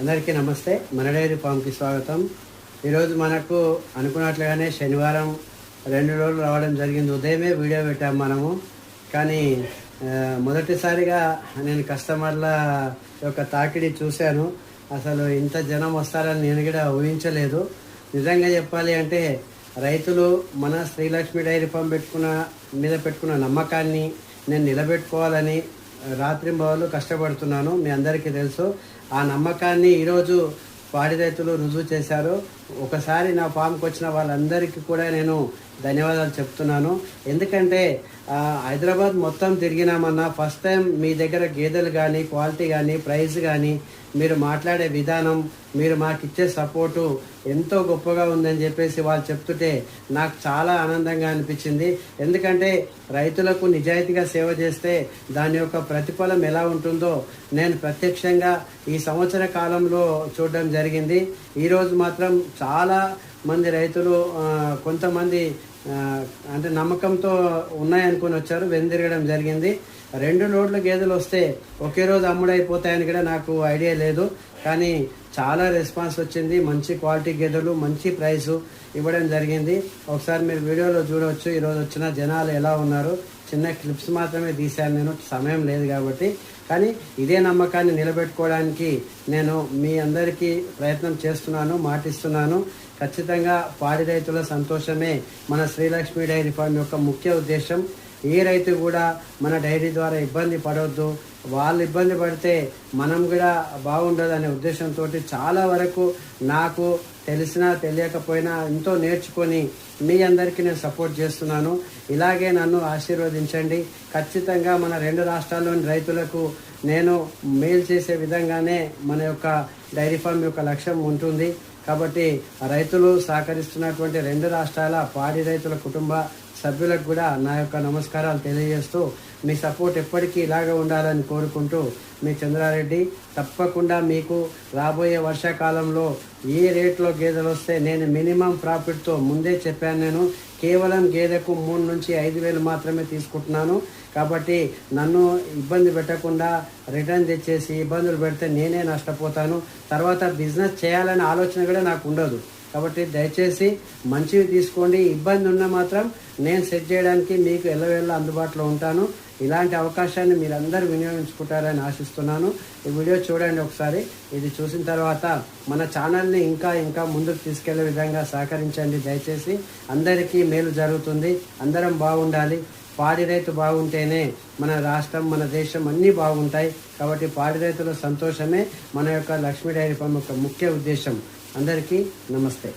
అందరికీ నమస్తే. మన డైరీ ఫామ్కి స్వాగతం. ఈరోజు మనకు అనుకున్నట్లుగానే శనివారం 2 రోజులు రావడం జరిగింది. ఉదయమే వీడియో పెట్టాము మనము. కానీ మొదటిసారిగా నేను కస్టమర్ల యొక్క తాకిడి చూశాను. అసలు ఇంత జనం వస్తారని నేను కూడా ఊహించలేదు. నిజంగా చెప్పాలి అంటే రైతులు మన శ్రీలక్ష్మి డైరీ ఫామ్ పెట్టుకున్న నమ్మకాన్ని నేను నిలబెట్టుకోవాలని రాత్రింబవళ్ళు కష్టపడుతున్నాను. మీ అందరికీ తెలుసు. ఆ నమ్మకాన్ని ఈరోజు పాడి రైతులు రుజువు చేశారు. ఒకసారి నా ఫామ్కి వచ్చిన వాళ్ళందరికీ కూడా నేను ధన్యవాదాలు చెప్తున్నాను. ఎందుకంటే హైదరాబాద్ మొత్తం తిరిగినామన్నా ఫస్ట్ టైం మీ దగ్గర గేదెలు కానీ క్వాలిటీ కానీ ప్రైస్ కానీ మీరు మాట్లాడే విధానం, మీరు మాకు ఇచ్చే సపోర్టు ఎంతో గొప్పగా ఉందని చెప్పేసి వాళ్ళు చెప్తుంటే నాకు చాలా ఆనందంగా అనిపించింది. ఎందుకంటే రైతులకు నిజాయితీగా సేవ చేస్తే దాని యొక్క ప్రతిఫలం ఎలా ఉంటుందో నేను ప్రత్యక్షంగా ఈ సంవత్సర కాలంలో చూడడం జరిగింది. ఈరోజు మాత్రం చాలా మంది రైతులు కొంతమంది అంటే నమ్మకంతో ఉన్నాయనుకుని వచ్చారు, వెందిరగడం జరిగింది. 2 లోడ్ల గేదెలు వస్తే ఒకే రోజు అమ్ముడైపోతాయని కూడా నాకు ఐడియా లేదు. కానీ చాలా రెస్పాన్స్ వచ్చింది. మంచి క్వాలిటీ గేదెలు, మంచి ప్రైసు ఇవ్వడం జరిగింది. ఒకసారి మీరు వీడియోలో చూడవచ్చు ఈరోజు వచ్చిన జనాలు ఎలా ఉన్నారు. చిన్న క్లిప్స్ మాత్రమే తీశాను, నేను సమయం లేదు కాబట్టి. కానీ ఇదే నమ్మకాన్ని నిలబెట్టుకోవడానికి నేను మీ అందరికీ ప్రయత్నం చేస్తున్నాను, మాటిస్తున్నాను. ఖచ్చితంగా పాడి రైతుల సంతోషమే మన శ్రీలక్ష్మి డైరీ ఫామ్ యొక్క ముఖ్య ఉద్దేశం. ఏ రైతు కూడా మన డైరీ ద్వారా ఇబ్బంది పడవద్దు, వాళ్ళు ఇబ్బంది పడితే మనం కూడా బాగుండదు అనే ఉద్దేశంతో చాలా వరకు నాకు తెలిసినా తెలియకపోయినా ఎంతో నేర్చుకొని మీ అందరికీ నేను సపోర్ట్ చేస్తున్నాను. ఇలాగే నన్ను ఆశీర్వదించండి. ఖచ్చితంగా మన 2 రాష్ట్రాల్లోని రైతులకు నేను మేలు చేసే విధంగానే మన యొక్క డైరీ ఫామ్ యొక్క లక్ష్యం ఉంటుంది. కాబట్టి రైతులు సహకరిస్తున్నటువంటి 2 రాష్ట్రాల పాడి రైతుల కుటుంబ సభ్యులకు కూడా నా యొక్క నమస్కారాలు తెలియజేస్తూ మీ సపోర్ట్ ఎప్పటికీ ఇలాగే ఉండాలని కోరుకుంటూ మీ చంద్రారెడ్డి. తప్పకుండా మీకు రాబోయే వర్షాకాలంలో ఏ రేట్లో గేదెలు వస్తే నేను మినిమం ప్రాఫిట్తో ముందే చెప్పాను. నేను కేవలం గేదెకు 3 నుంచి 5,000 మాత్రమే తీసుకుంటున్నాను. కాబట్టి నన్ను ఇబ్బంది పెట్టకుండా రిటర్న్ తెచ్చేసి ఇబ్బందులు పెడితే నేనే నష్టపోతాను. తర్వాత బిజినెస్ చేయాలనే ఆలోచన కూడా నాకు ఉండదు. కాబట్టి దయచేసి మంచివి తీసుకోండి. ఇబ్బంది ఉన్నా మాత్రం నేను సెట్ చేయడానికి మీకు ఎల్లవేళ్ళ అందుబాటులో ఉంటాను. ఇలాంటి అవకాశాన్ని మీరందరూ వినియోగించుకుంటారని ఆశిస్తున్నాను. ఈ వీడియో చూడండి ఒకసారి. ఇది చూసిన తర్వాత మన ఛానల్ని ఇంకా ముందుకు తీసుకెళ్లే విధంగా సహకరించండి దయచేసి. అందరికీ మేలు జరుగుతుంది. అందరం బాగుండాలి. పాడి రైతు బాగుంటేనే మన రాష్ట్రం, మన దేశం అన్నీ బాగుంటాయి. కాబట్టి పాడి రైతుల సంతోషమే మన యొక్క లక్ష్మీ డైరీ ఫామ్ యొక్క ముఖ్య ఉద్దేశం. అందరికీ నమస్తే.